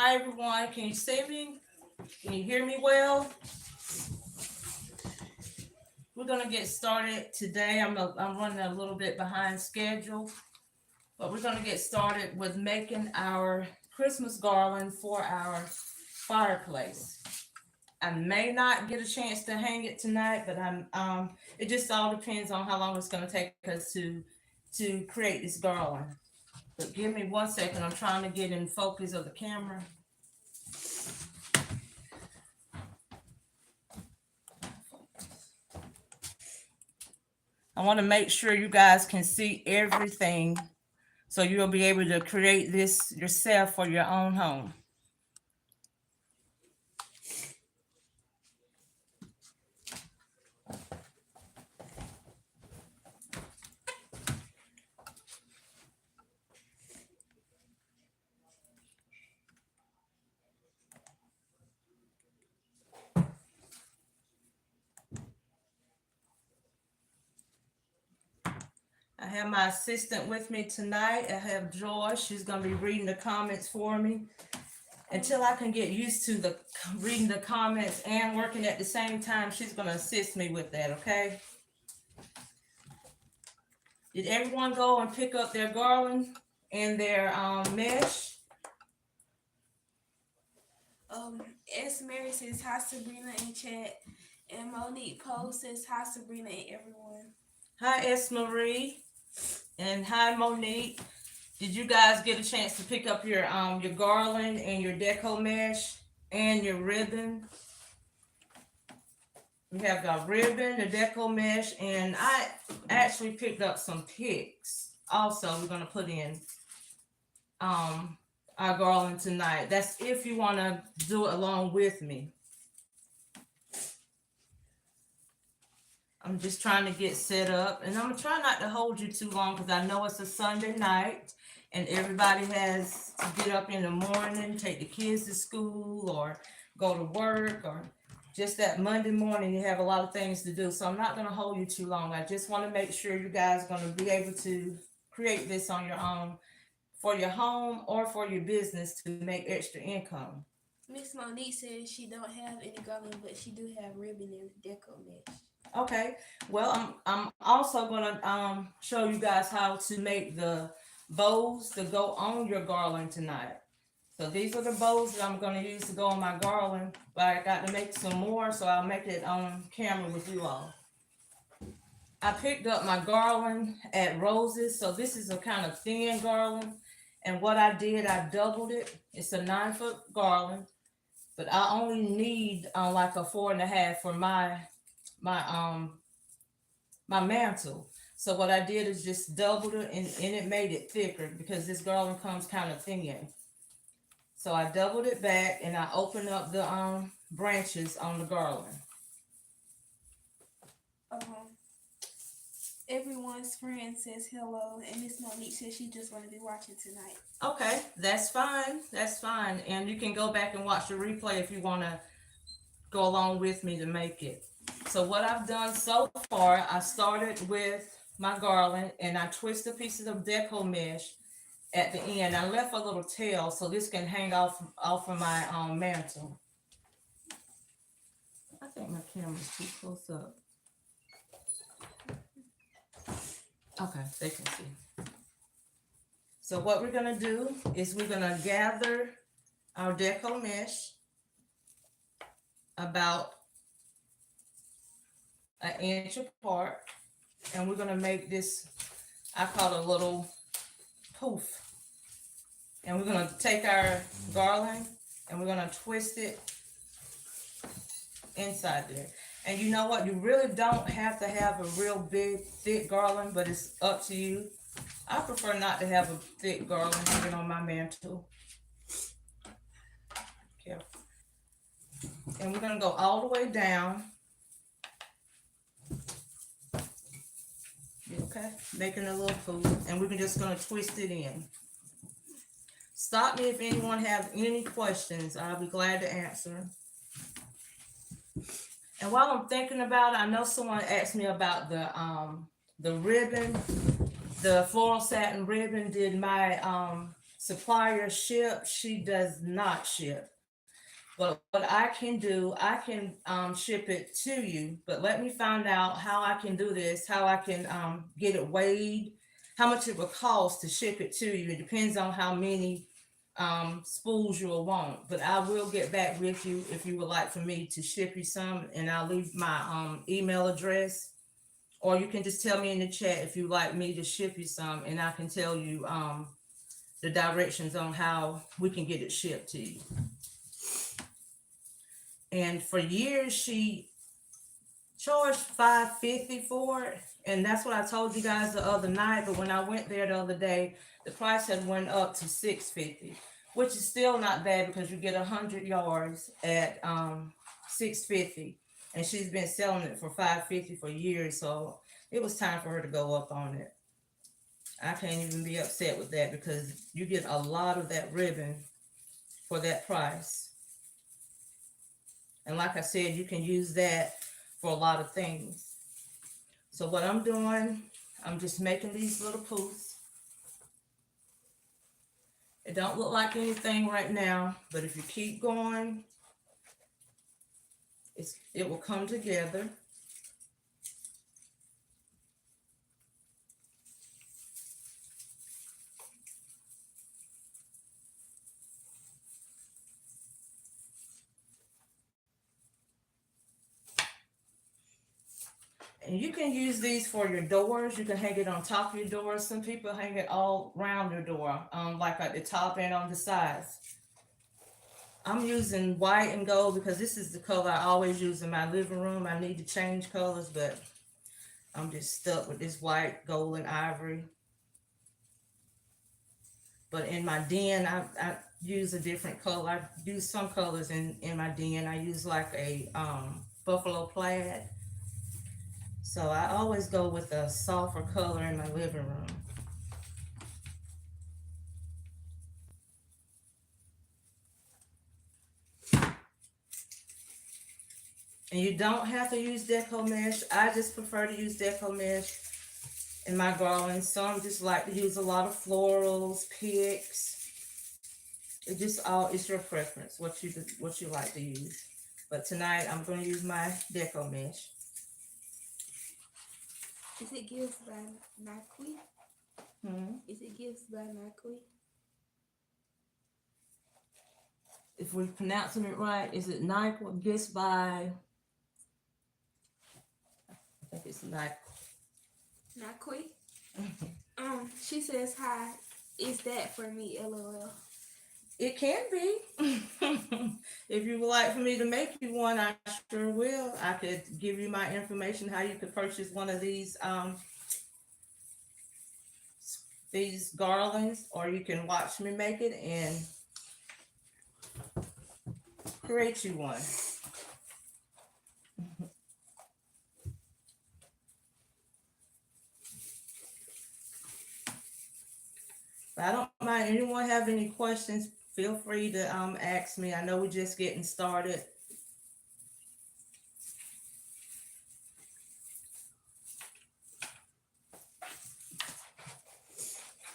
Hi everyone, can you see me? Can you hear me well? We're gonna get started today. I'm running a little bit behind schedule, but we're gonna get started with making our Christmas garland for our fireplace. I may not get a chance to hang it tonight, but it just all depends on how long it's gonna take us to create this garland. But give me 1 second. I'm trying to get in focus of the camera. I want to make sure you guys can see everything so you'll be able to create this yourself for your own home. I have my assistant with me tonight. I have Joy. She's going to be reading the comments for me. Until I can get used to the reading the comments and working at the same time, she's going to assist me with that, okay? Did everyone go and pick up their garland and their mesh? S. Mary says hi Sabrina in chat, and Monique Poe says hi Sabrina and everyone. Hi S. Marie and hi Monique. Did you guys get a chance to pick up your garland and your deco mesh and your ribbon? We have the ribbon, the deco mesh, and I actually picked up some picks. Also, we're gonna put in our garland tonight. That's if you want to do it along with me. I'm just trying to get set up, and I'm gonna try not to hold you too long because I know it's a Sunday night and everybody has to get up in the morning, take the kids to school or go to work, or just that Monday morning you have a lot of things to do. So I'm not gonna hold you too long. I just want to make sure you guys are gonna be able to create this on your own for your home or for your business to make extra income. Miss Monique says she don't have any garland, but she do have ribbon and deco mesh. Okay, well, I'm also gonna show you guys how to make the bows to go on your garland tonight. So these are the bows that I'm gonna use to go on my garland, but I got to make some more, so I'll make it on camera with you all. I picked up my garland at Roses, so this is a kind of thin garland, and what I did, I doubled it. It's a 9 foot garland, but I only need like a 4.5 for my my mantle. So what I did is just doubled it, and it made it thicker because this garland comes kind of thin. So I doubled it back and I opened up the branches on the garland. Everyone's friend says hello, and Miss Monique says she just want to be watching tonight. Okay, that's fine. That's fine. And you can go back and watch the replay if you want to go along with me to make it. So what I've done so far, I started with my garland and I twisted pieces of deco mesh at the end. I left a little tail so this can hang off of my mantle. I think my camera's too close up. Okay, they can see. So what we're gonna do is we're gonna gather our deco mesh about an inch apart, and we're gonna make this, I call it a little poof. And we're gonna take our garland and we're gonna twist it inside there. And you know what? You really don't have to have a real big, thick garland, but it's up to you. I prefer not to have a thick garland hanging on my mantle. Careful. And we're gonna go all the way down. Okay, making a little poof, and we're just gonna twist it in. Stop me if anyone have any questions. I'll be glad to answer. And while I'm thinking about it, I know someone asked me about the ribbon, the floral satin ribbon. Did my supplier ship. She does not ship. But what I can do, I can ship it to you. But let me find out how I can do this, how I can get it weighed, how much it will cost to ship it to you. It depends on how many spools you will want. But I will get back with you if you would like for me to ship you some, and I'll leave my email address. Or you can just tell me in the chat if you like me to ship you some, and I can tell you the directions on how we can get it shipped to you. And for years, she charged $5.50 for it, and that's what I told you guys the other night. But when I went there the other day, the price had went up to $6.50, which is still not bad because you get 100 yards at $6.50, and she's been selling it for $5.50 for years. So it was time for her to go up on it. I can't even be upset with that because you get a lot of that ribbon for that price. And like I said, you can use that for a lot of things. So what I'm doing, I'm just making these little poofs. It don't look like anything right now, but if you keep going, it will come together. And you can use these for your doors. You can hang it on top of your door. Some people hang it all around your door, like at the top and on the sides. I'm using white and gold because this is the color I always use in my living room. I need to change colors, but I'm just stuck with this white, gold, and ivory. But in my den, I use a different color. I use some colors in my den. I use like a buffalo plaid. So I always go with a softer color in my living room. And you don't have to use deco mesh. I just prefer to use deco mesh in my garlands. Some just like to use a lot of florals, picks. It's your preference, what you like to use. But tonight I'm going to use my deco mesh. Is it gifts by Nakui? Is it gifts by Nakui? If we're pronouncing it right, is it Nike or Gifts by? I think it's Nike. Nakui. She says hi. Is that for me? LOL. It can be. If you would like for me to make you one, I sure will. I could give you my information how you could purchase one of these garlands, or you can watch me make it and create you one. But I don't mind. Anyone have any questions? Feel free to ask me. I know we're just getting started.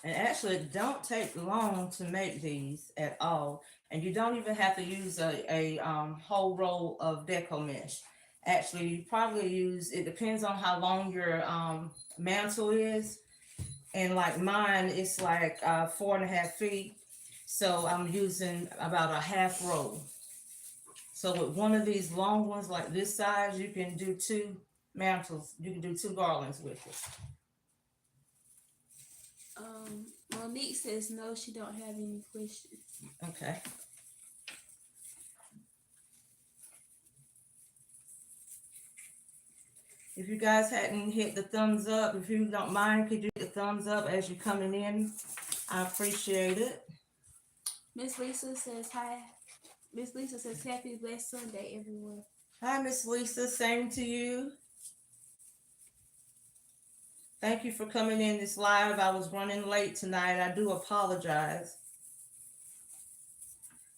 And actually, it don't take long to make these at all. And you don't even have to use a whole roll of deco mesh. Actually, you probably use, it depends on how long your mantle is. And like mine, it's like 4.5 feet. So I'm using about a half roll. So with one of these long ones like this size, you can do 2 mantles. You can do 2 garlands with it. Monique says no, she don't have any questions. Okay. If you guys hadn't hit the thumbs up, if you don't mind, could you hit the thumbs up as you're coming in? I appreciate it. Miss Lisa says hi. Miss Lisa says happy blessed Sunday, everyone. Hi, Miss Lisa. Same to you. Thank you for coming in this live. I was running late tonight. I do apologize.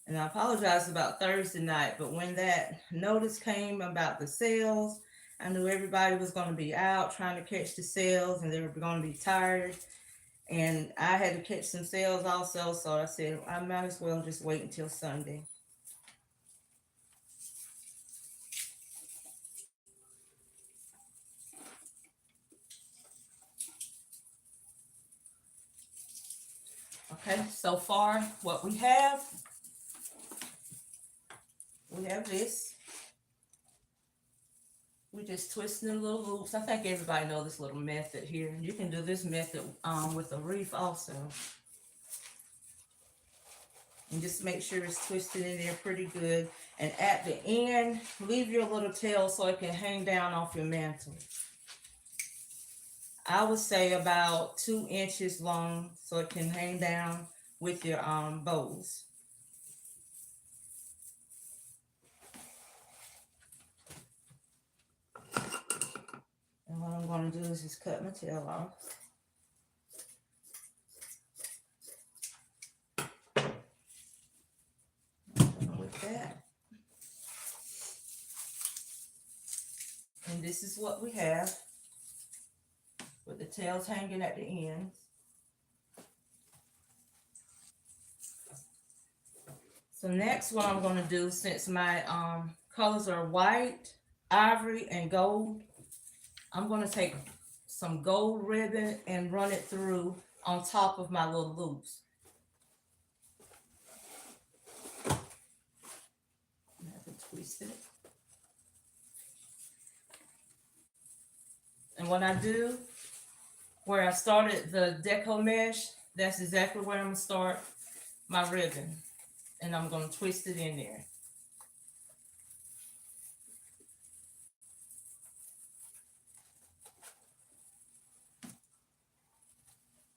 And I apologize about Thursday night, but when that notice came about the sales, I knew everybody was going to be out trying to catch the sales and they were going to be tired. And I had to catch some sales also, so I said I might as well just wait until Sunday. Okay, so far what we have this. We just twisting the little loops. I think everybody knows this little method here. You can do this method with a wreath also. And just make sure it's twisted in there pretty good. And at the end, leave your little tail so it can hang down off your mantle. I would say about 2 inches long so it can hang down with your bows. And what I'm going to do is just cut my tail off. With that. And this is what we have with the tails hanging at the ends. So next what I'm going to do, since my colors are white, ivory, and gold, I'm going to take some gold ribbon and run it through on top of my little loops. I have to twist it. And what I do, where I started the deco mesh, that's exactly where I'm going to start my ribbon. And I'm going to twist it in there.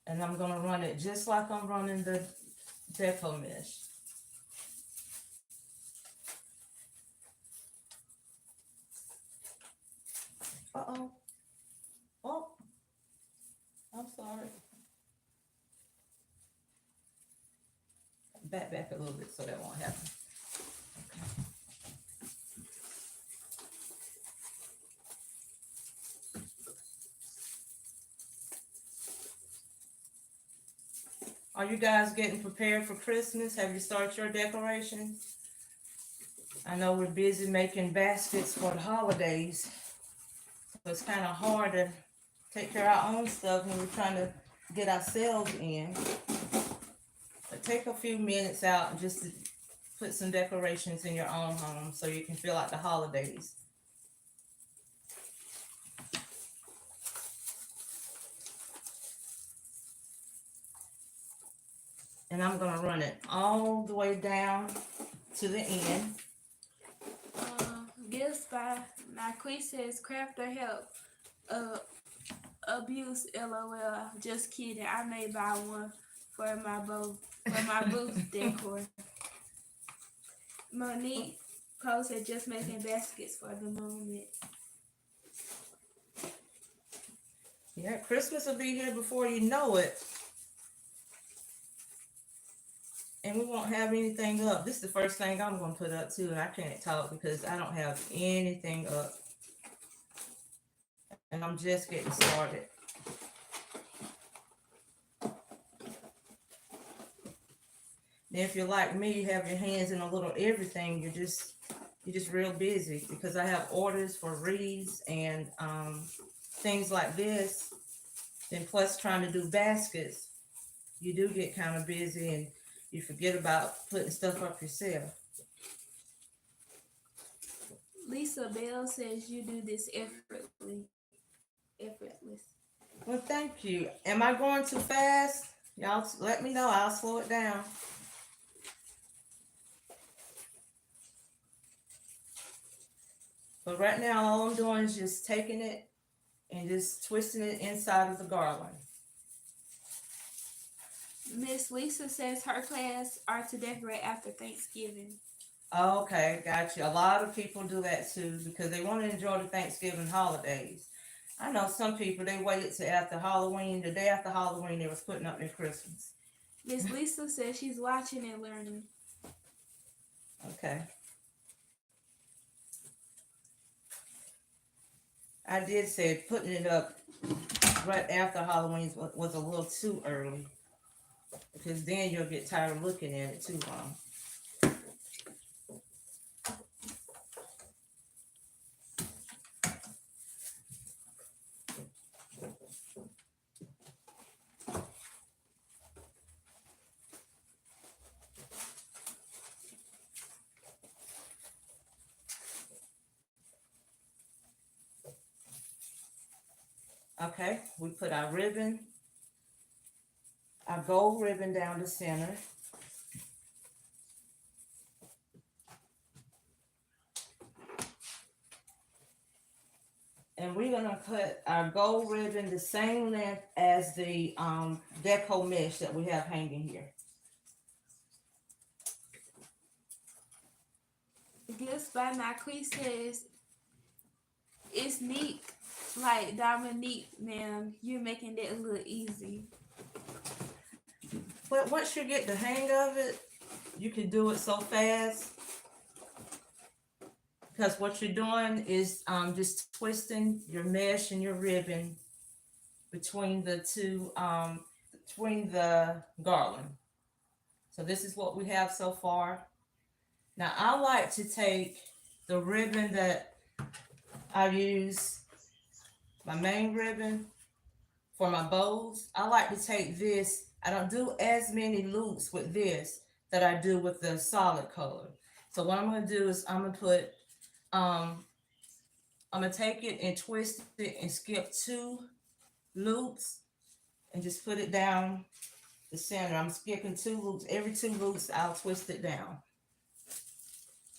And I'm going to run it just like I'm running the deco mesh. Uh-oh. Oh, I'm sorry. Back a little bit so that won't happen. Okay. Are you guys getting prepared for Christmas? Have you started your decorations? I know we're busy making baskets for the holidays, so it's kind of hard to take care of our own stuff when we're trying to get ourselves in. But take a few minutes out just to put some decorations in your own home so you can feel like the holidays. And I'm going to run it all the way down to the end. Gifts by Marquis says, craft or help. Abuse, LOL. Just kidding. I may buy one for my booth decor. Monique posted, just making baskets for the moment. Yeah, Christmas will be here before you know it. And we won't have anything up. This is the first thing I'm going to put up too. And I can't talk because I don't have anything up. And I'm just getting started. And if you're like me, you have your hands in a little everything, you're just real busy, because I have orders for wreaths and things like this. Then plus trying to do baskets, you do get kind of busy and you forget about putting stuff up yourself. Lisa Bell says you do this effortless. Well, thank you. Am I going too fast? Y'all let me know. I'll slow it down. But right now, all I'm doing is just taking it and just twisting it inside of the garland. Miss Lisa says her plans are to decorate after Thanksgiving. Okay, gotcha. A lot of people do that too because they want to enjoy the Thanksgiving holidays. I know some people, they waited till after Halloween. The day after Halloween, they was putting up their Christmas. Miss Lisa says she's watching and learning. Okay. I did say putting it up right after Halloween was a little too early, because then you'll get tired of looking at it too long. Okay, we put our ribbon, our gold ribbon down the center. And we're gonna cut our gold ribbon the same length as the deco mesh that we have hanging here. Gifts by Marquis says it's neat. Like Dominique, ma'am, you're making that look easy. But once you get the hang of it, you can do it so fast. Because what you're doing is just twisting your mesh and your ribbon between the two, between the garland. So this is what we have so far. Now I like to take the ribbon that I use, my main ribbon for my bows. I like to take this. I don't do as many loops with this that I do with the solid color. So what I'm gonna do is I'm gonna take it and twist it and skip 2 loops and just put it down the center. I'm skipping 2 loops. Every 2 loops, I'll twist it down.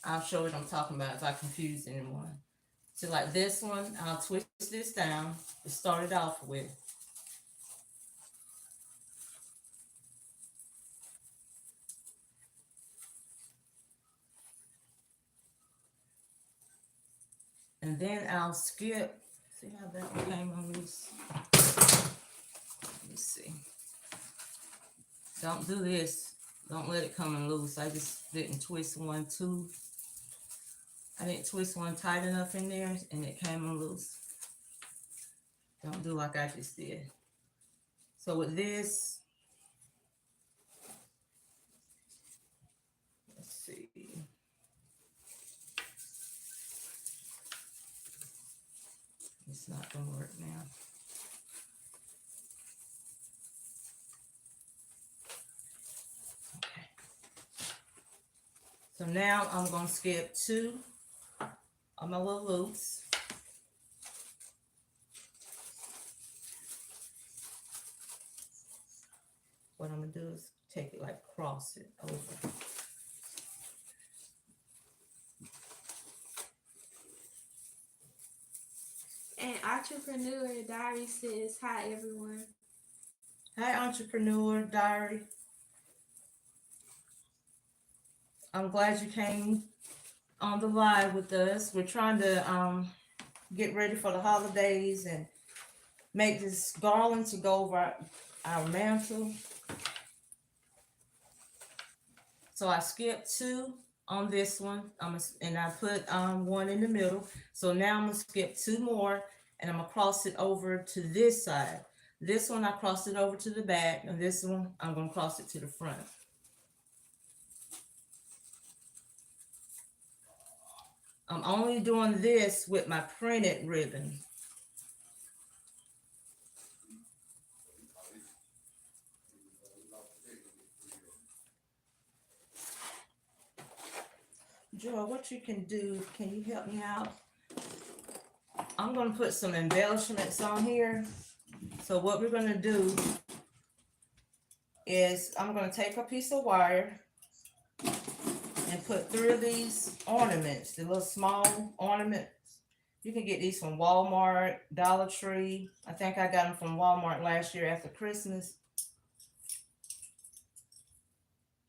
I'll show what I'm talking about if I confuse anyone. So like this one, I'll twist this down to start it off with. And then I'll skip. See how that one came on loose? Let me see. Don't do this. Don't let it come loose. I just didn't twist one too. I didn't twist one tight enough in there and it came loose. Don't do like I just did. So with this, let's see. It's not gonna work now. Okay. So now I'm gonna skip 2 of my little loops. What I'm gonna do is take it like cross it over. And Entrepreneur Diary says, hi everyone. Hi, Entrepreneur Diary. I'm glad you came on the live with us. We're trying to get ready for the holidays and make this garland to go over our mantle. So I skipped 2 on this one, and I put 1 in the middle. So now I'm gonna skip 2 more, and I'm gonna cross it over to this side. This one I crossed it over to the back, and this one I'm gonna cross it to the front. I'm only doing this with my printed ribbon. Joy, what you can do, can you help me out? I'm gonna put some embellishments on here. So what we're gonna do is I'm gonna take a piece of wire and put 3 of these ornaments, the little small ornaments. You can get these from Walmart, Dollar Tree. I think I got them from Walmart last year after Christmas.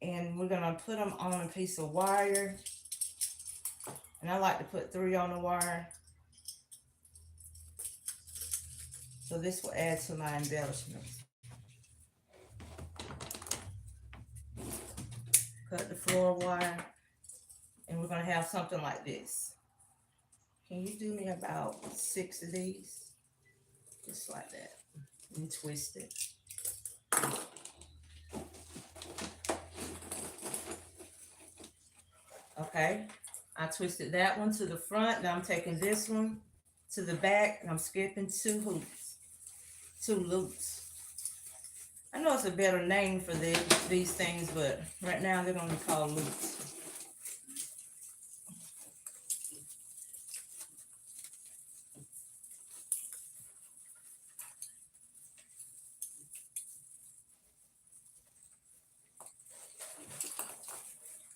And we're gonna put them on a piece of wire. And I like to put 3 on the wire. So this will add to my embellishments. Cut the floor wire. And we're gonna have something like this. Can you do me about 6 of these? Just like that. and twist it. Okay, I twisted that one to the front. Now I'm taking this one to the back, and I'm skipping two hoops, two loops. I know it's a better name for these things, but right now they're gonna be called loops.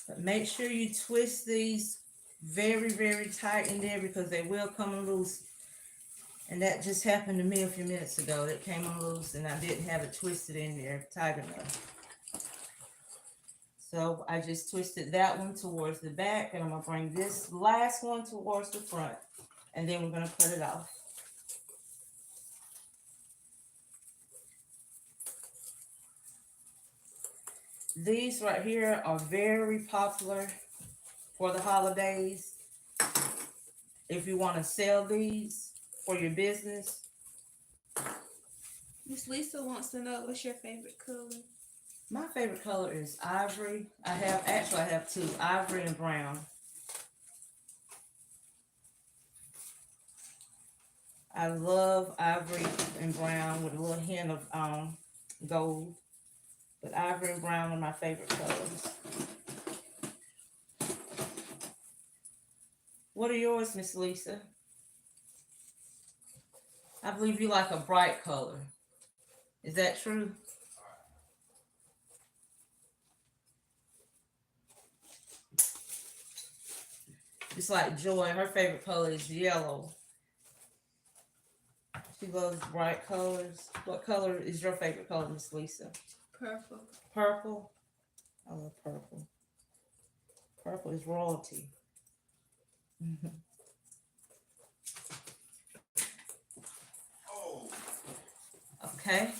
But make sure you twist these very, very tight in there because they will come loose. And that just happened to me a few minutes ago. It came loose and I didn't have it twisted in there tight enough. So I just twisted that one towards the back, and I'm gonna bring this last one towards the front, and then we're gonna cut it off. These right here are very popular for the holidays. If you want to sell these for your business. Miss Lisa wants to know what's your favorite color. My favorite color is ivory. I have two, ivory and brown. I love ivory and brown with a little hint of gold. But ivory and brown are my favorite colors. What are yours, Miss Lisa? I believe you like a bright color. Is that true? Just like Joy, her favorite color is yellow. She loves bright colors. What color is your favorite color, Miss Lisa? Purple. Purple? I love purple. Purple is royalty. Okay.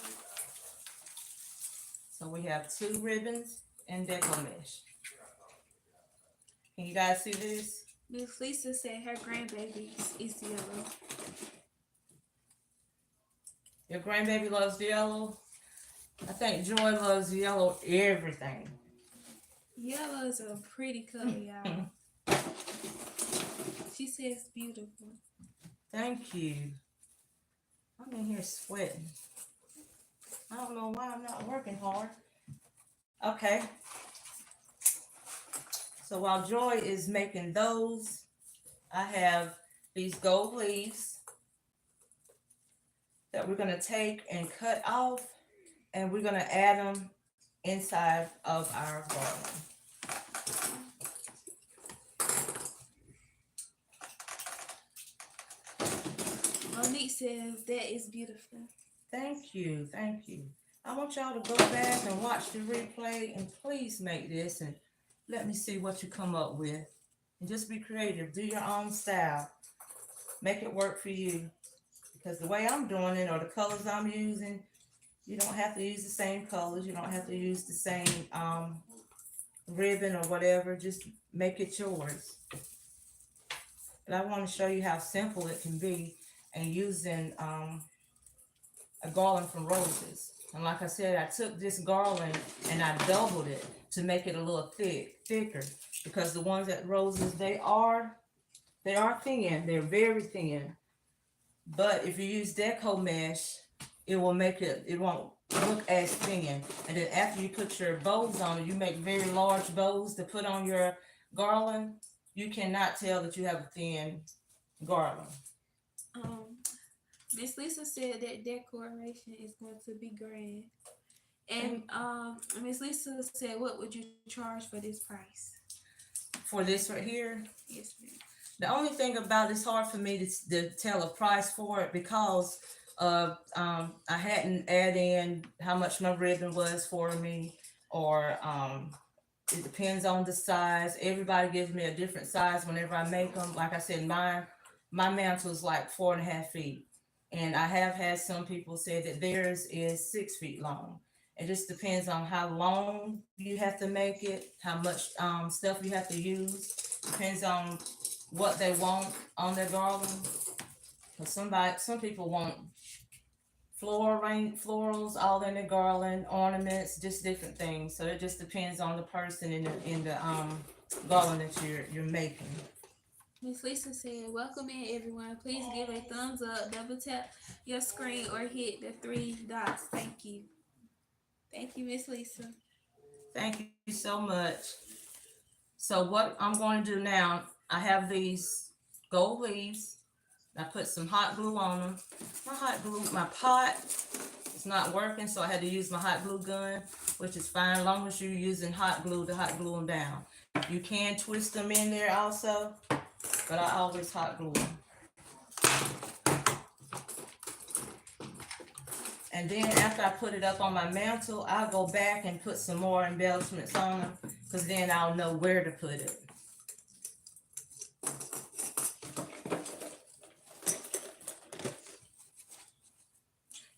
So we have two ribbons and deco mesh. Can you guys see this? Miss Lisa said her grandbaby is yellow. Your grandbaby loves yellow. I think Joy loves yellow everything. Yellow is a pretty color, y'all. She says beautiful. Thank you. I'm in here sweating. I don't know why I'm not working hard. Okay. So while Joy is making those, I have these gold leaves that we're going to take and cut off, and we're going to add them inside of our garland. Monique says that is beautiful. Thank you. Thank you. I want y'all to go back and watch the replay, and please make this and let me see what you come up with. And just be creative. Do your own style. Make it work for you. Because the way I'm doing it, or the colors I'm using, you don't have to use the same colors. You don't have to use the same ribbon or whatever. Just make it yours. And I want to show you how simple it can be, and using a garland from roses. And like I said, I took this garland and I doubled it to make it a little thicker, because the ones at roses, they are thin. They're very thin. But if you use deco mesh, it won't look as thin. And then after you put your bows on it, you make very large bows to put on your garland. You cannot tell that you have a thin garland. Miss Lisa said that decoration is going to be grand. And Miss Lisa said, what would you charge for this price? For this right here? Yes, ma'am. The only thing about it's hard for me to tell a price for it, because I hadn't added in how much my ribbon was for me, or it depends on the size. Everybody gives me a different size whenever I make them. Like I said, my mantle is like 4.5 feet. And I have had some people say that theirs is 6 feet long. It just depends on how long you have to make it, how much stuff you have to use. Depends on what they want on their garland. Some people want florals all in the garland, ornaments, just different things. So it just depends on the person in the garland that you're making. Miss Lisa said, "Welcome in, everyone. Please give a thumbs up, double tap your screen, or hit the three dots. Thank you. Thank you, Miss Lisa." Thank you so much. So what I'm going to do now, I have these gold leaves. I put some hot glue on them. My pot is not working, so I had to use my hot glue gun, which is fine as long as you're using hot glue to hot glue them down. You can twist them in there also, but I always hot glue them. And then after I put it up on my mantle, I'll go back and put some more embellishments on them, because then I'll know where to put it.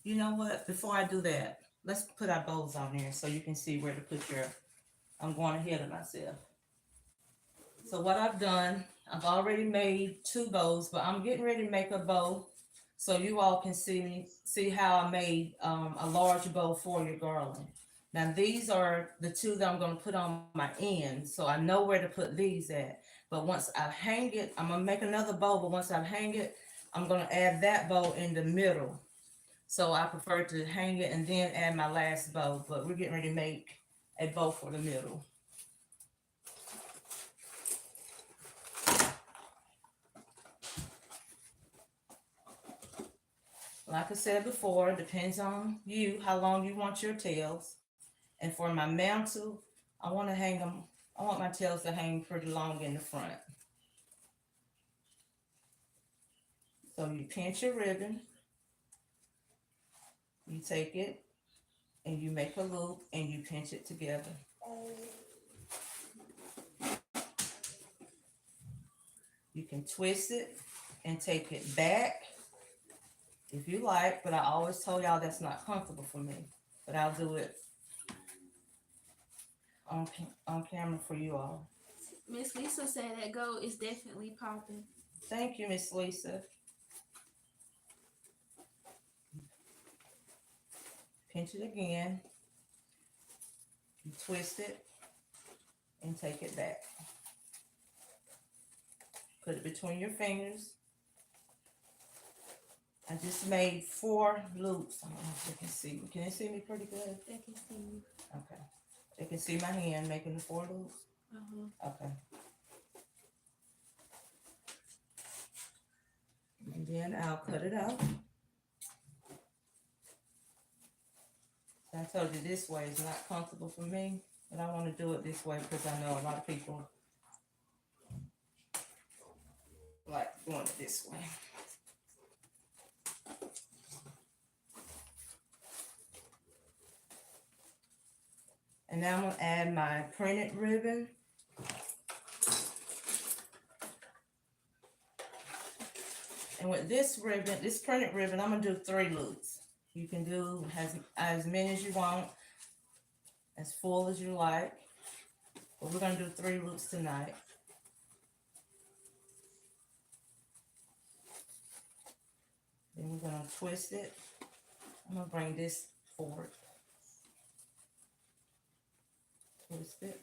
You know what? Before I do that, let's put our bows on there so you can see where to put your. I'm going ahead of myself. So what I've done, I've already made 2 bows, but I'm getting ready to make a bow so you all can see how I made a large bow for your garland. Now these are the 2 that I'm going to put on my end, so I know where to put these at. But once I hang it, I'm going to make another bow, but once I hang it, I'm going to add that bow in the middle. So I prefer to hang it and then add my last bow, but we're getting ready to make a bow for the middle. Like I said before, it depends on you, how long you want your tails. And for my mantle, I want to hang them, I want my tails to hang pretty long in the front. So you pinch your ribbon, you take it, and you make a loop, and you pinch it together. You can twist it and take it back if you like, but I always told y'all that's not comfortable for me. But I'll do it on camera for you all. Miss Lisa said that gold is definitely popping. Thank you, Miss Lisa. Pinch it again. You twist it and take it back. Put it between your fingers. I just made 4 loops. I don't know if you can see me. Can they see me pretty good? They can see you. Okay. They can see my hand making the 4 loops? Okay. And then I'll cut it out. So I told you this way is not comfortable for me, but I want to do it this way because I know a lot of people like doing it this way. And now I'm going to add my printed ribbon. And with this ribbon, this printed ribbon, I'm going to do 3 loops. You can do as many as you want, as full as you like. But we're going to do 3 loops tonight. Then we're going to twist it. I'm going to bring this forward. Twist it.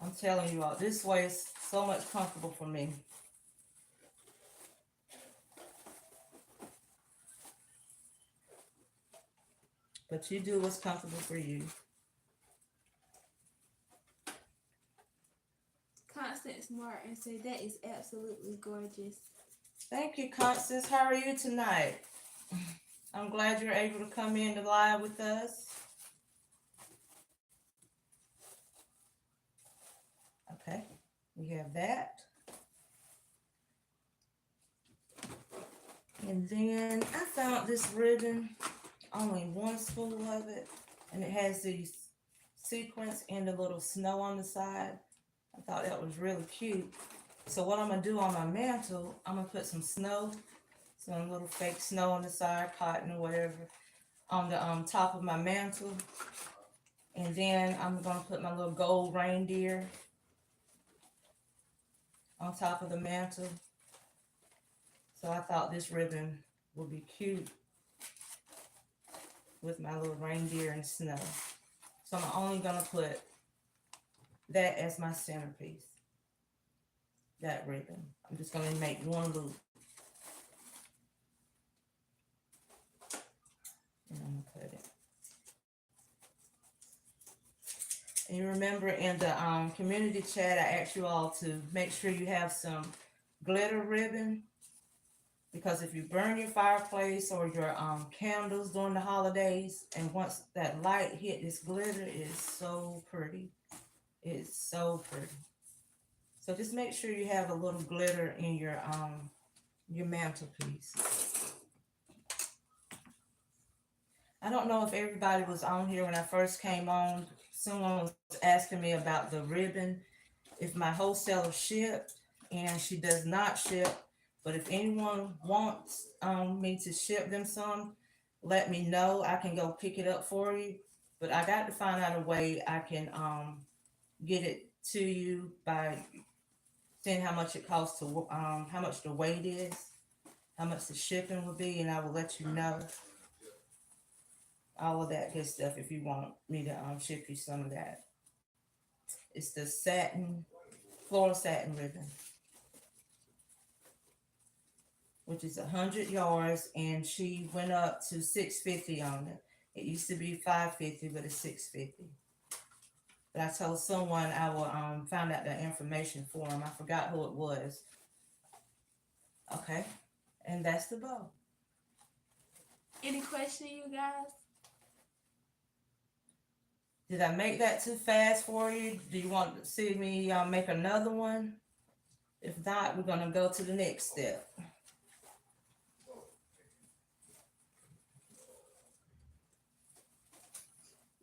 I'm telling you all, this way is so much comfortable for me. But you do what's comfortable for you. Constance Martin said that is absolutely gorgeous. Thank you, Constance. How are you tonight? I'm glad you're able to come in to live with us. Okay, we have that. And then I found this ribbon, only 1 spool of it, and it has these sequins and the little snow on the side. I thought that was really cute. So what I'm going to do on my mantle, I'm going to put some snow, some little fake snow on the side, cotton or whatever, on the top of my mantle. And then I'm going to put my little gold reindeer on top of the mantle. So I thought this ribbon would be cute with my little reindeer and snow. So I'm only gonna put that as my centerpiece. That ribbon. I'm just gonna make one loop. And I'm gonna cut it. And you remember in the community chat, I asked you all to make sure you have some glitter ribbon, because if you burn your fireplace or your candles during the holidays, and once that light hit, this glitter is so pretty. It's so pretty. So just make sure you have a little glitter in your mantelpiece. I don't know if everybody was on here when I first came on. Someone was asking me about the ribbon, if my wholesaler shipped, and she does not ship. But if anyone wants me to ship them some, let me know. I can go pick it up for you. But I got to find out a way I can get it to you by seeing how much it costs to how much the weight is, how much the shipping will be, and I will let you know all of that good stuff if you want me to ship you some of that. It's the satin, floral satin ribbon, which is 100 yards, and she went up to $650 on it. It used to be $550, but it's $650. But I told someone I will find out that information for him. I forgot who it was. Okay, and that's the bow. Any question, you guys? Did I make that too fast for you? Do you want to see me make another one? If not, we're gonna go to the next step.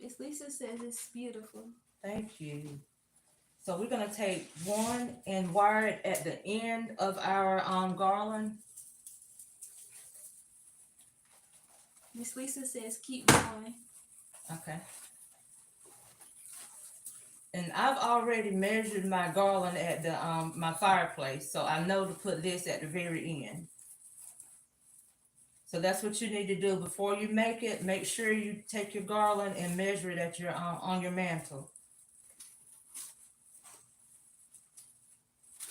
Miss Lisa says it's beautiful. Thank you. So we're gonna take one and wire it at the end of our garland. Miss Lisa says keep going. Okay. And I've already measured my garland at the my fireplace, so I know to put this at the very end. So that's what you need to do before you make it. Make sure you take your garland and measure it at your on your mantle.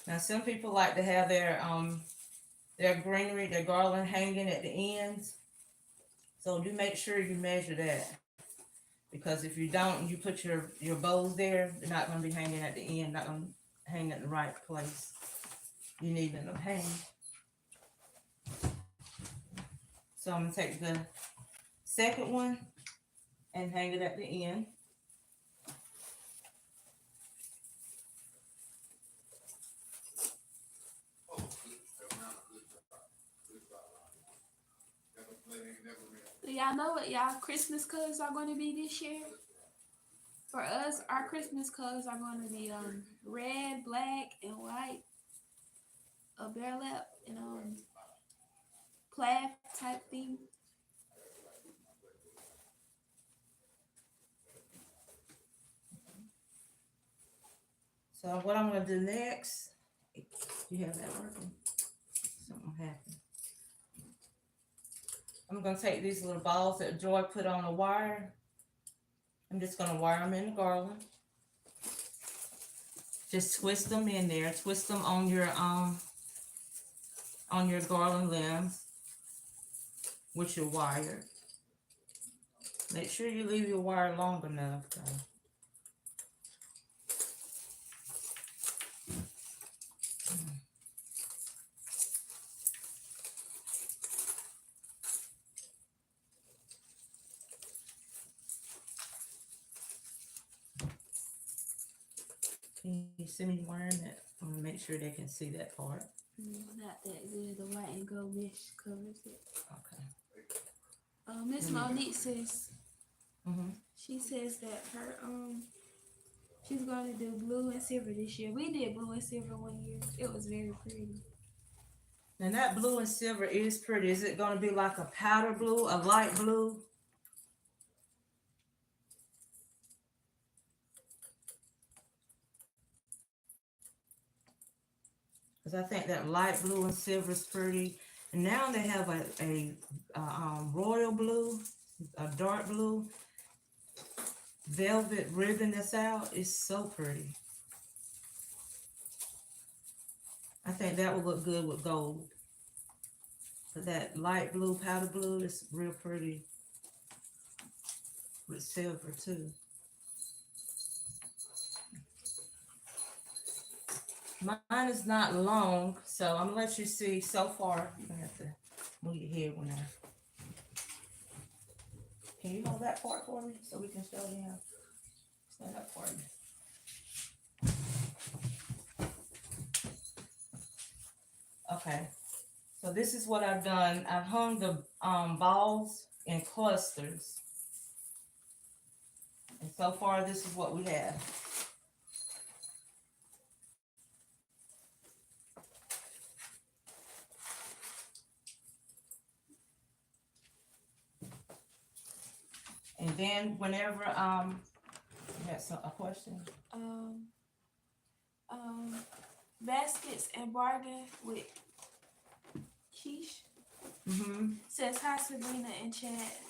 Now some people like to have their greenery, their garland hanging at the ends. So do make sure you measure that. Because if you don't and you put your bows there, they're not going to be hanging at the end, not going to hang at the right place. You need them to hang. So I'm going to take the second one and hang it at the end. Do y'all know what y'all Christmas colors are going to be this year? For us, our Christmas colors are going to be red, black, and white, a burlap, and plaid type thing. So what I'm going to do next, you have that working? Something happened. I'm going to take these little balls that Joy put on a wire. I'm just going to wire them in the garland. Just twist them in there. Twist them on your garland limbs with your wire. Make sure you leave your wire long enough, though. Can you see me wiring it? I'm gonna make sure they can see that part. Not that good. The white and gold mesh covers it. Okay. Miss Monique says Mm-hmm. she says that her she's going to do blue and silver this year. We did blue and silver one year. It was very pretty. And that blue and silver is pretty. Is it gonna be like a powder blue, a light blue? Because I think that light blue and silver is pretty. And now they have a royal blue, a dark blue velvet ribbon that's out. It's so pretty. I think that would look good with gold. But that light blue, powder blue is real pretty with silver too. Mine is not long, so I'm gonna let you see so far. You're gonna have to move your head when I. Can you hold that part for me so we can show them? Stand up for me. Okay. So this is what I've done. I've hung the balls in clusters. And so far, this is what we have. And then whenever you had a question. Baskets and bargain with Keish. Says hi Sabrina and chat.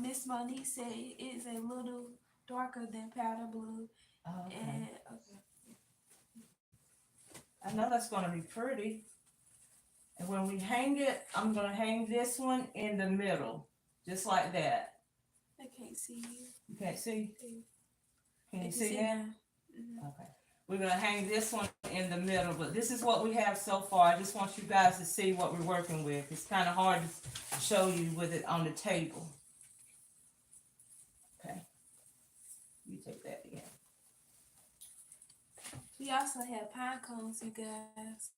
Miss Monique said it is a little darker than powder blue. Oh, okay. And I know that's gonna be pretty. And when we hang it, I'm gonna hang this one in the middle, just like that. I can't see you. You can't see? Can you see see now? Mm-hmm. Okay. We're gonna hang this one in the middle, but this is what we have so far. I just want you guys to see what we're working with. It's kind of hard to show you with it on the table. Okay. You take that again. We also have pine cones, you guys.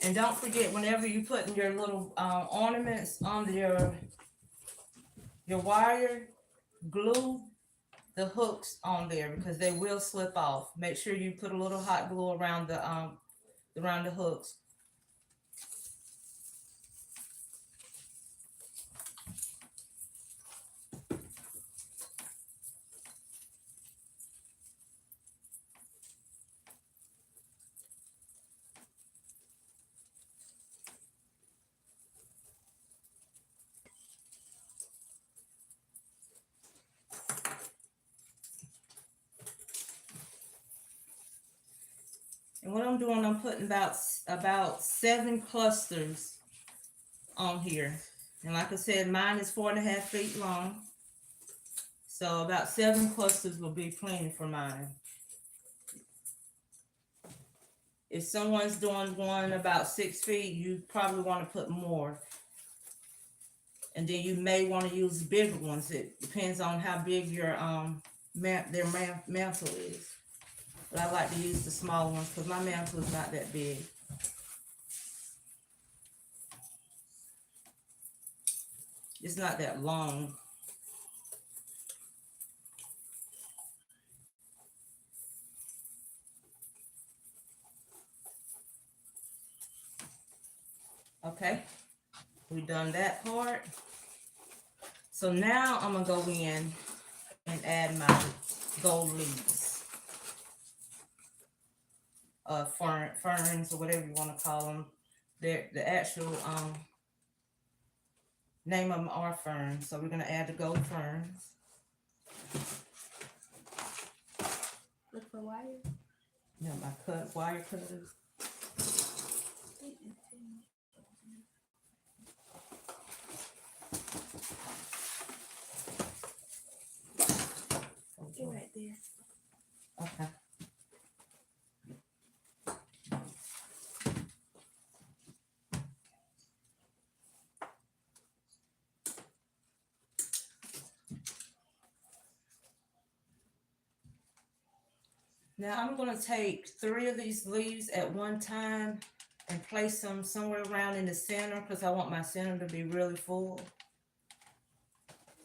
And don't forget, whenever you put your little ornaments on your wire, glue the hooks on there because they will slip off. Make sure you put a little hot glue around the hooks. And what I'm doing, I'm putting about 7 clusters on here. And like I said, mine is 4.5 feet long. So about 7 clusters will be plenty for mine. If someone's doing one about 6 feet, you probably want to put more. And then you may want to use bigger ones. It depends on how big your their mantle is. But I like to use the small ones because my mantle is not that big. It's not that long. Okay, we done that part. So now I'm gonna go in and add my gold leaves. Ferns or whatever you want to call them. They're the actual name of them are ferns. So we're gonna add the gold ferns. Look for wire. Yeah, my wire cutters. They're right there. Okay. Now I'm going to take 3 of these leaves at one time and place them somewhere around in the center because I want my center to be really full.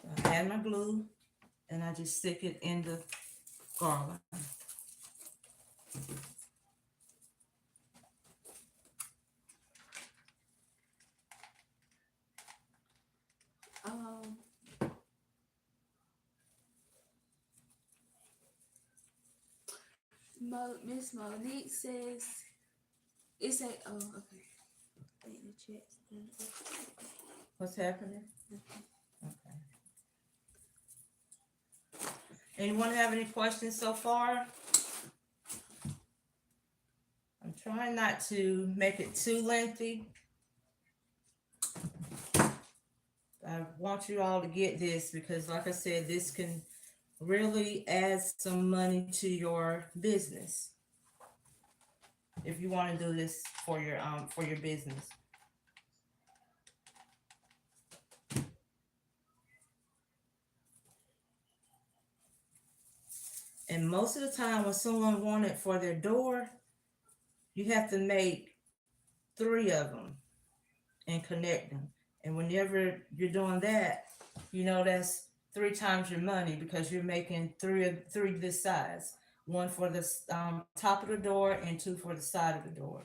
So I add my glue and I just stick it in the garland. Miss Monique says, it's a, oh, okay. Wait, the chat's done. What's happening? Okay. Anyone have any questions so far? I'm trying not to make it too lengthy. I want you all to get this because, like I said, this can really add some money to your business if you want to do this for your business. And most of the time, when someone wants it for their door, you have to make 3 of them and connect them. And whenever you're doing that, that's 3 times your money because you're making three this size. 1 for the top of the door and 2 for the side of the door.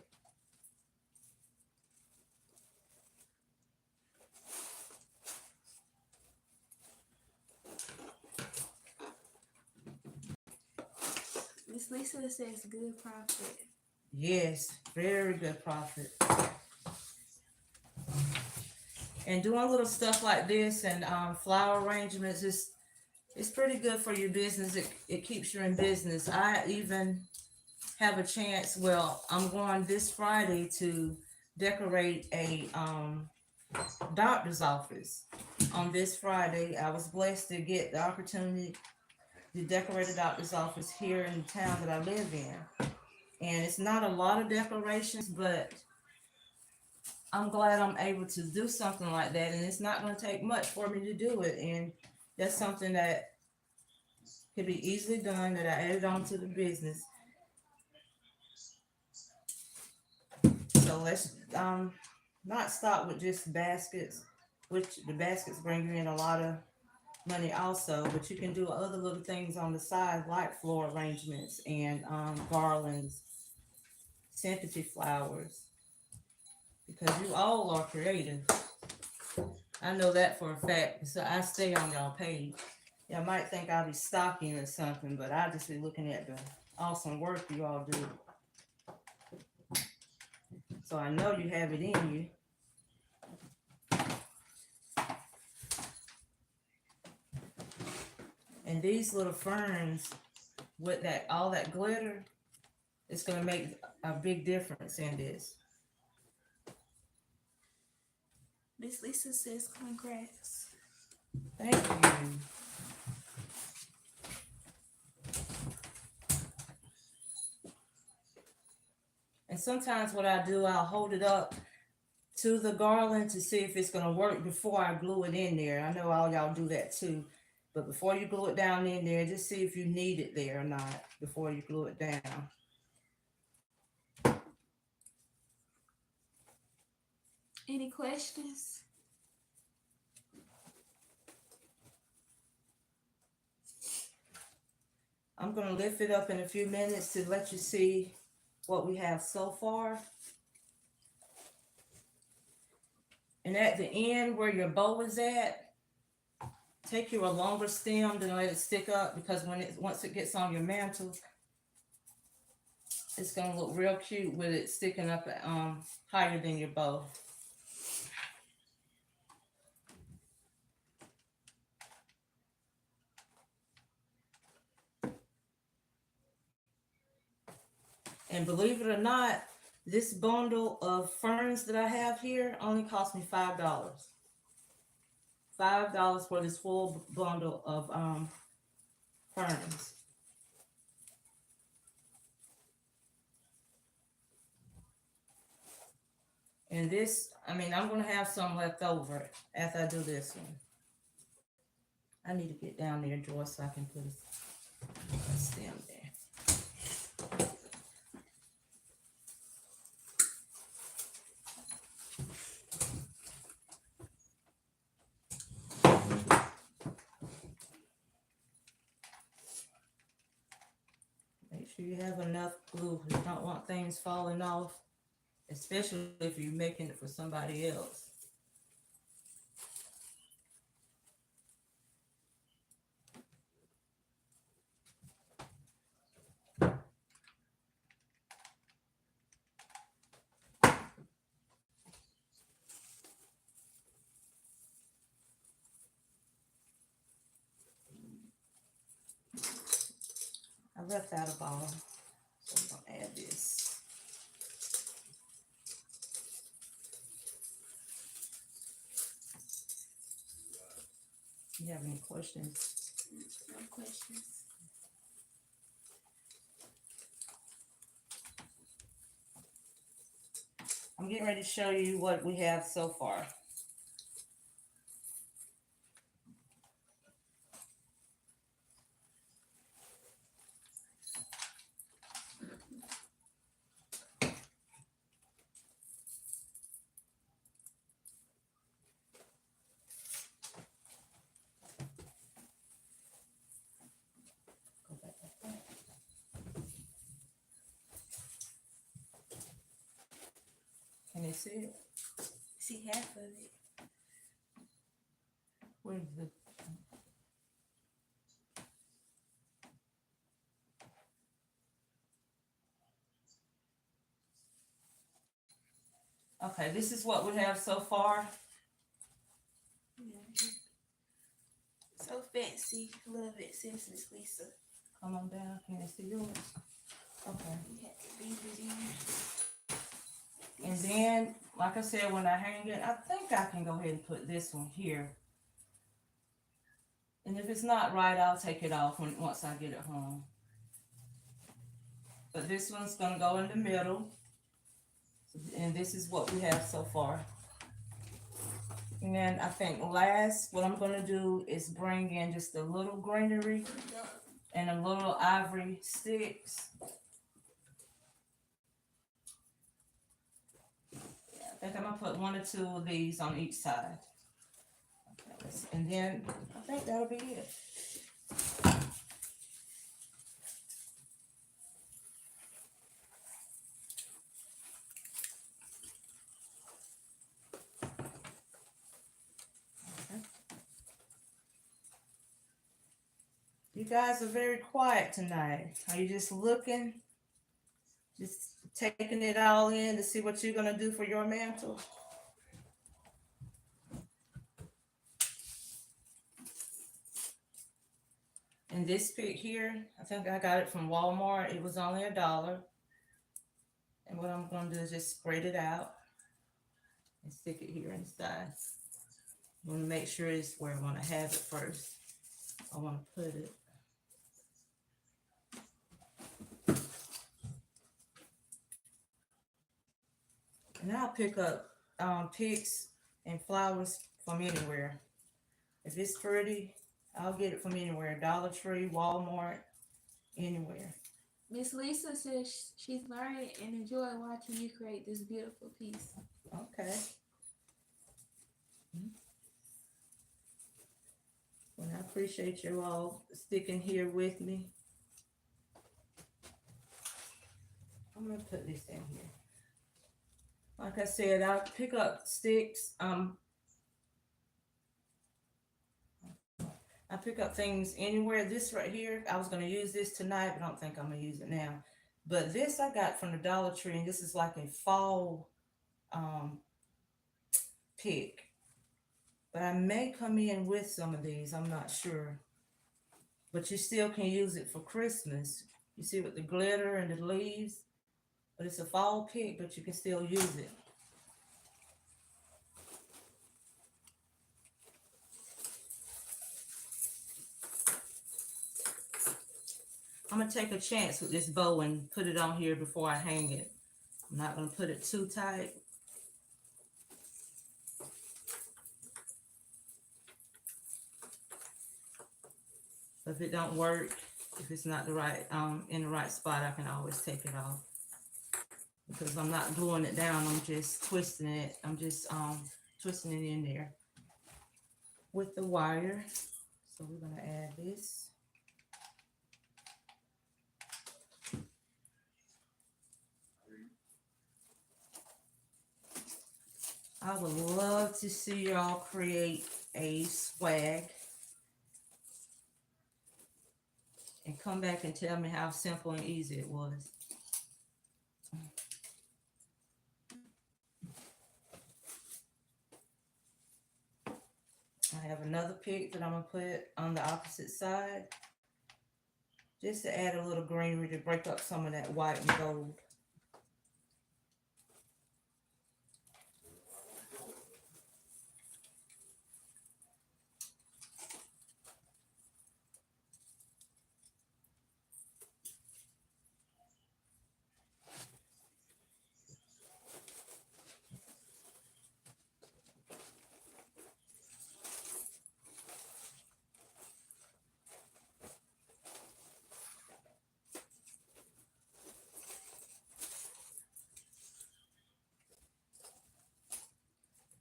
Miss Lisa says good profit. Yes, very good profit. And doing little stuff like this and flower arrangements it's pretty good for your business. It keeps you in business. I even have a chance. Well, I'm going this Friday to decorate a doctor's office. On this Friday, I was blessed to get the opportunity to decorate a doctor's office here in the town that I live in. And it's not a lot of decorations, but I'm glad I'm able to do something like that. And it's not going to take much for me to do it. And that's something that could be easily done that I added on to the business. So let's not stop with just baskets, which the baskets bring you in a lot of money also, but you can do other little things on the side like floral arrangements and garlands, sympathy flowers, because you all are creative. I know that for a fact, so I stay on y'all page. Y'all might think I'll be stalking or something, but I just be looking at the awesome work you all do. So I know you have it in you. And these little ferns with that all that glitter, it's gonna make a big difference in this. Miss Lisa says congrats. Thank you. And sometimes what I do, I'll hold it up to the garland to see if it's gonna work before I glue it in there. I know all y'all do that too. But before you glue it down in there, just see if you need it there or not before you glue it down. Any questions? I'm going to lift it up in a few minutes to let you see what we have so far. And at the end where your bow is at, take your longer stem, then let it stick up, because once it gets on your mantle, it's going to look real cute with it sticking up higher than your bow. And believe it or not, this bundle of ferns that I have here only cost me $5. $5 for this full bundle of ferns. And this, I'm going to have some left over after I do this one. I need to get down there, Joyce, so I can put a stem there. Make sure you have enough glue. You don't want things falling off, especially if you're making it for somebody else. left out a bottle. So I'm gonna add this. You have any questions? No questions. I'm getting ready to show you what we have so far. Go back like that. Can you see it? See half of it. Where's the... Okay, this is what we have so far. Yeah. So fancy. Love it, sis, Miss Lisa. Come on down. Can you see yours? Okay. You had to leave it in. And then, like I said, when I hang it, I think I can go ahead and put this one here. And if it's not right, I'll take it off once I get it home. But this one's gonna go in the middle. And this is what we have so far. And then I think last, what I'm gonna do is bring in just a little greenery and a little ivory sticks. I think I'm gonna put 1 or 2 of these on each side. Okay, and then I think that'll be it. You guys are very quiet tonight. Are you just looking? Just taking it all in to see what you're gonna do for your mantle? And this pick here, I think I got it from Walmart. It was only $1. And what I'm gonna do is just spread it out and stick it here inside. I'm gonna make sure it's where I wanna have it first. I wanna put it. And I'll pick up picks and flowers from anywhere. If it's pretty, I'll get it from anywhere. Dollar Tree, Walmart, anywhere. Miss Lisa says she's learning and enjoying watching you create this beautiful piece. Okay. Well, I appreciate you all sticking here with me. I'm gonna put this in here. Like I said, I'll pick up sticks. I pick up things anywhere. This right here, I was gonna use this tonight, but I don't think I'm gonna use it now. But this I got from the Dollar Tree, and this is like a fall pick. But I may come in with some of these, I'm not sure. But you still can use it for Christmas. You see with the glitter and the leaves? But it's a fall pick, but you can still use it. I'm gonna take a chance with this bow and put it on here before I hang it. I'm not gonna put it too tight. If it don't work, if it's not the right in the right spot, I can always take it off. Because I'm not gluing it down, I'm just twisting it. I'm just twisting it in there with the wire. So we're gonna add this. I would love to see y'all create a swag and come back and tell me how simple and easy it was. I have another pick that I'm gonna put on the opposite side. just to add a little greenery to break up some of that white and gold.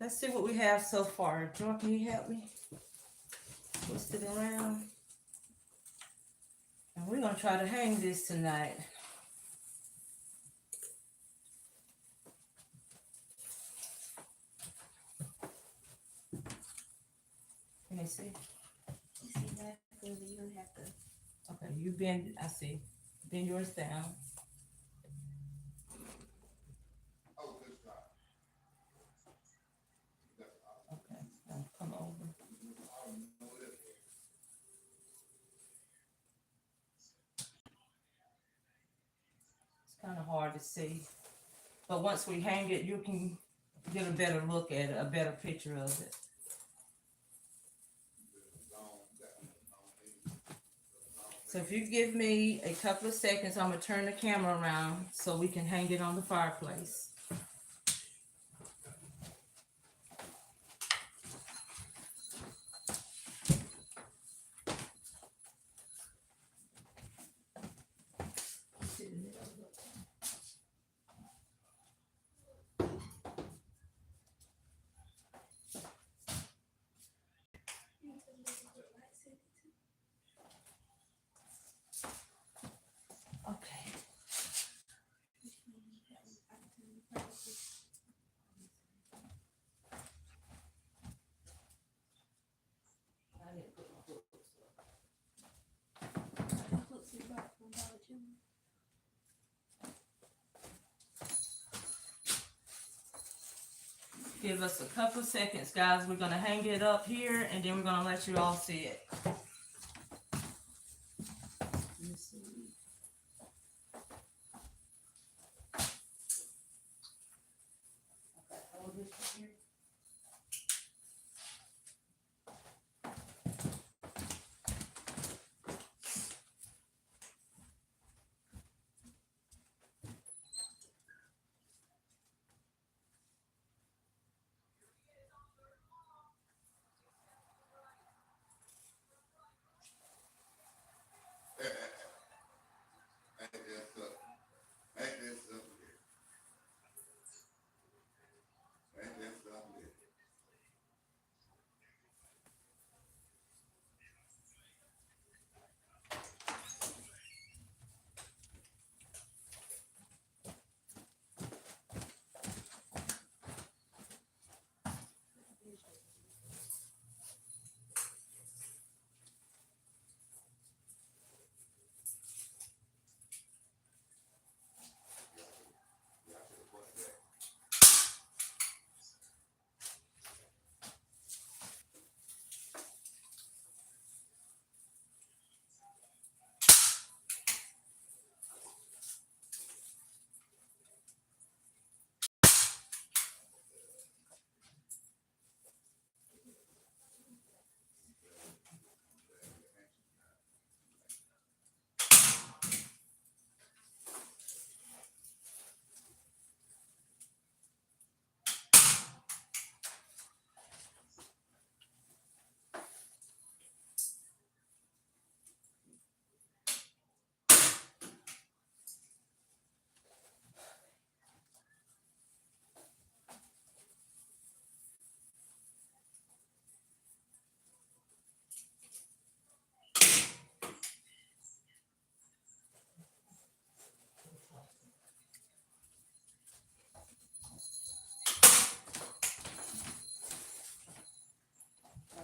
Let's see what we have so far. Joy, can you help me? Twist it around. And we're going to try to hang this tonight. Can you see? You see that? Because you're going to have to. Okay, you bend, I see. Bend yours down. Okay, now come over. It's kind of hard to see. But once we hang it, you can get a better look at it, a better picture of it. So if you give me a couple of seconds, I'm going to turn the camera around so we can hang it on the fireplace. Okay. Give us a couple of seconds, guys. We're going to hang it up here, and then we're going to let you all see it.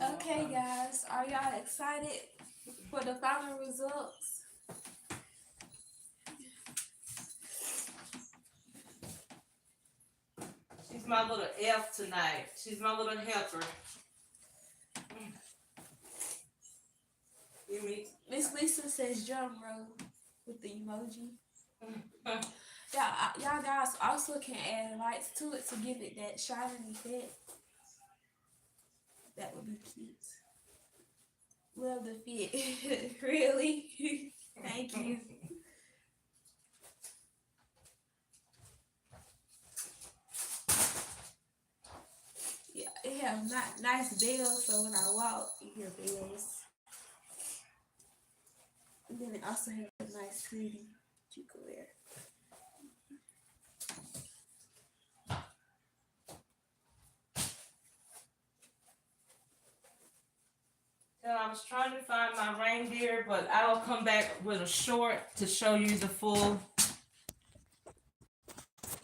Okay, guys, are y'all excited for the final results? She's my little elf tonight. She's my little helper. Miss Lisa says drum roll with the emoji. Y'all guys also can add lights to it to give it that shining effect. That would be cute. Love the fit. Really? Thank you. Yeah, it have nice bells, so when I walk, you hear bells. And then it also has a nice hoodie that you can wear. So I was trying to find my reindeer, but I'll come back with a short to show you the full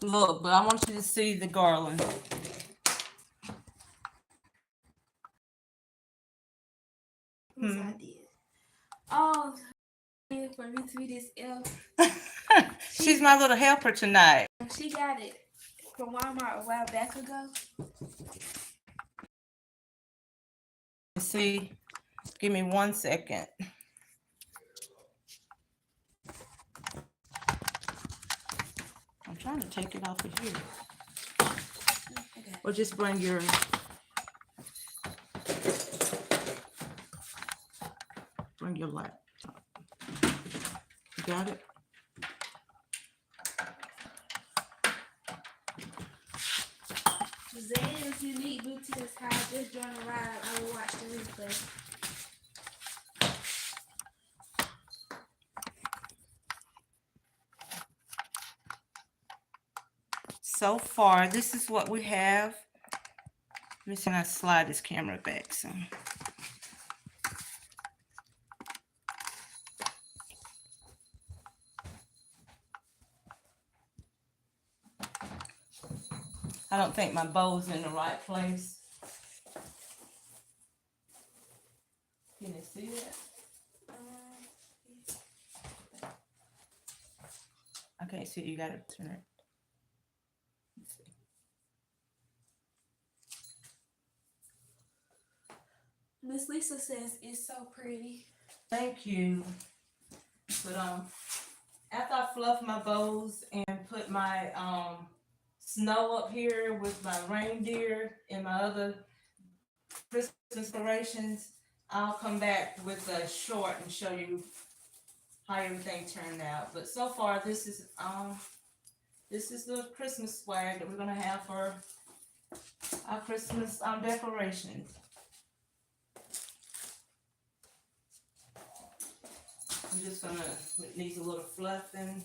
look. But I want you to see the garland. Whose idea? Oh, for me to be this elf. She's my little helper tonight. She got it from Walmart a while back ago. See, give me 1 second. I'm trying to take it off of here. Okay. Or just bring your laptop. You got it? Zan's unique boutique is how I just joined a ride. I will watch the replay. So far, this is what we have. Let me see, I slide this camera back some. I don't think my bow's in the right place. Can you see it? I can't see it. You gotta turn it. Let's see. Miss Lisa says it's so pretty. Thank you. But after I fluff my bows and put my snow up here with my reindeer and my other Christmas inspirations, I'll come back with a short and show you how everything turned out. But so far, this is the Christmas swag that we're gonna have for our Christmas decorations. I'm just gonna, it needs a little fluffing.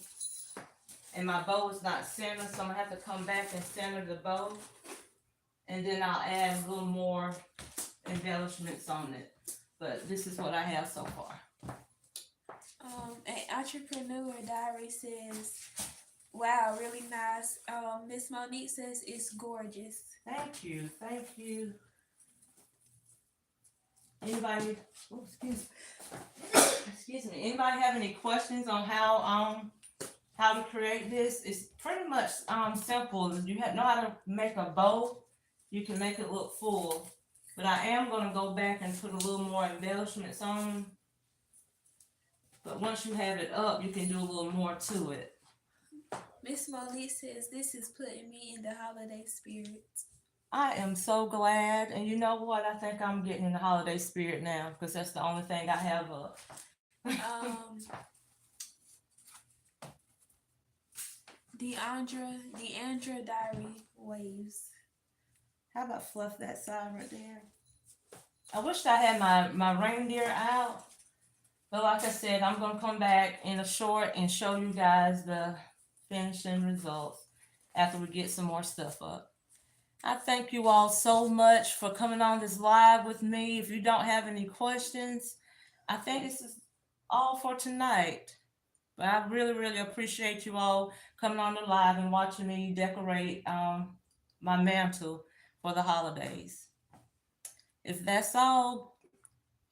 And my bow is not centered, so I'm gonna have to come back and center the bow. And then I'll add a little more embellishments on it. But this is what I have so far. An entrepreneur diary says, wow, really nice. Miss Monique says it's gorgeous. Thank you, thank you. Anybody, oh, excuse me, anybody have any questions on how to create this? It's pretty much simple. You know how to make a bow, you can make it look full. But I am gonna go back and put a little more embellishments on. But once you have it up, you can do a little more to it. Miss Monique says this is putting me in the holiday spirit. I am so glad, and you know what? I think I'm getting in the holiday spirit now because that's the only thing I have up. Deandra diary waves. How about fluff that side right there? I wish I had my reindeer out, but like I said, I'm gonna come back in a short and show you guys the finishing results after we get some more stuff up. I thank you all so much for coming on this live with me. If you don't have any questions, I think this is all for tonight. But I really, really appreciate you all coming on the live and watching me decorate my mantle for the holidays. If that's all,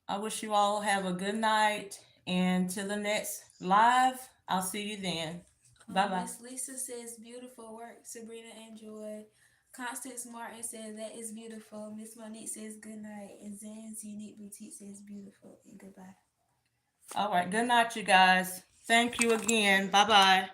I wish you all have a good night. And till the next live, I'll see you then. Bye-bye. Miss Lisa says beautiful work. Sabrina and Joy. Constance Martin says that is beautiful. Miss Monique says good night. And Zan's Unique Boutique says beautiful and goodbye. All right. Good night, you guys. Thank you again. Bye bye.